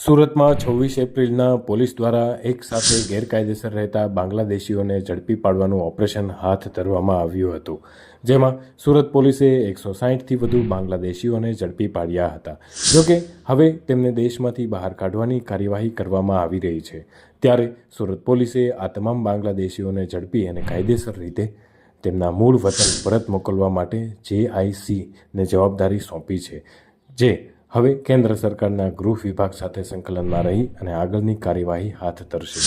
સુરતમાં 26 એપ્રિલના પોલીસ દ્વારા એક સાથે ગેરકાયદેસર રહેતા બાંગ્લાદેશીઓને ઝડપી પાડવાનું ઓપરેશન હાથ ધરવામાં આવ્યું હતું, જેમાં સુરત પોલીસે 160થી વધુ બાંગ્લાદેશીઓને ઝડપી પાડ્યા હતા. જોકે હવે તેમને દેશમાંથી બહાર કાઢવાની કાર્યવાહી કરવામાં આવી રહી છે. ત્યારે સુરત પોલીસે આ તમામ બાંગ્લાદેશીઓને ઝડપી અને કાયદેસર રીતે તેમના મૂળ વતન પરત મોકલવા માટે JICને જવાબદારી સોંપી છે, જે હવે કેન્દ્ર સરકારના ગૃહ વિભાગ સાથે સંકલનમાં રહી અને આગળની કાર્યવાહી હાથ ધરશે.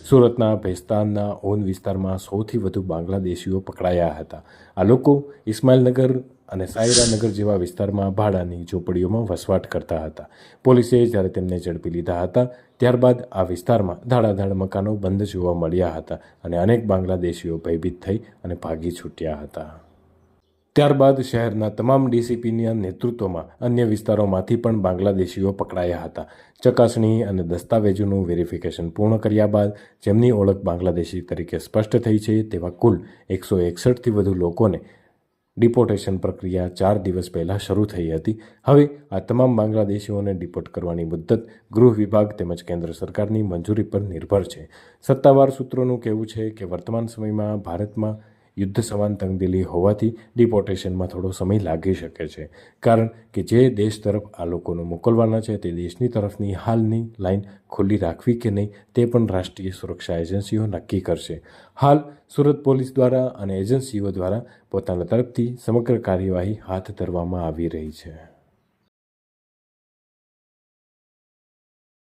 સુરતના ભેસ્તાનના ઓન વિસ્તારમાં 100થી વધુ બાંગ્લાદેશીઓ પકડાયા હતા. આ લોકો ઇસ્માઇલનગર અને સાયરાનગર જેવા વિસ્તારમાં ભાડાની ઝૂંપડીઓમાં વસવાટ કરતા હતા. પોલીસે જ્યારે તેમને ઝડપી લીધા હતા, ત્યારબાદ આ વિસ્તારમાં ધાડાધાડ મકાનો બંધ જોવા મળ્યા હતા અને અનેક બાંગ્લાદેશીઓ ભયભીત થઈ અને ભાગી છૂટ્યા હતા. ત્યારબાદ શહેરના તમામ DCPના નેતૃત્વમાં અન્ય વિસ્તારોમાંથી પણ બાંગ્લાદેશીઓ પકડાયા હતા. ચકાસણી અને દસ્તાવેજોનું વેરિફિકેશન પૂર્ણ કર્યા બાદ જેમની ઓળખ બાંગ્લાદેશી તરીકે સ્પષ્ટ થઈ છે તેવા કુલ 161થી વધુ લોકોને ડિપોર્ટેશન પ્રક્રિયા 4 દિવસ પહેલાં શરૂ થઈ હતી. હવે આ તમામ બાંગ્લાદેશીઓને ડિપોર્ટ કરવાની મુદ્દત ગૃહ વિભાગ તેમજ કેન્દ્ર સરકારની મંજૂરી પર નિર્ભર છે. સત્તાવાર સૂત્રોનું કહેવું છે કે વર્તમાન સમયમાં ભારતમાં યુદ્ધ સમાન તંગદિલી હોવાથી ડિપોર્ટેશનમાં થોડો સમય લાગી શકે છે, કારણ કે જે દેશ તરફ આ લોકોને મોકલવાના છે તે દેશની તરફની હાલની લાઇન ખુલ્લી રાખવી કે નહીં તે પણ રાષ્ટ્રીય સુરક્ષા એજન્સીઓ નક્કી કરશે. હાલ સુરત પોલીસ દ્વારા અને એજન્સીઓ દ્વારા પોતાના તરફથી સમગ્ર કાર્યવાહી હાથ ધરવામાં આવી રહી છે.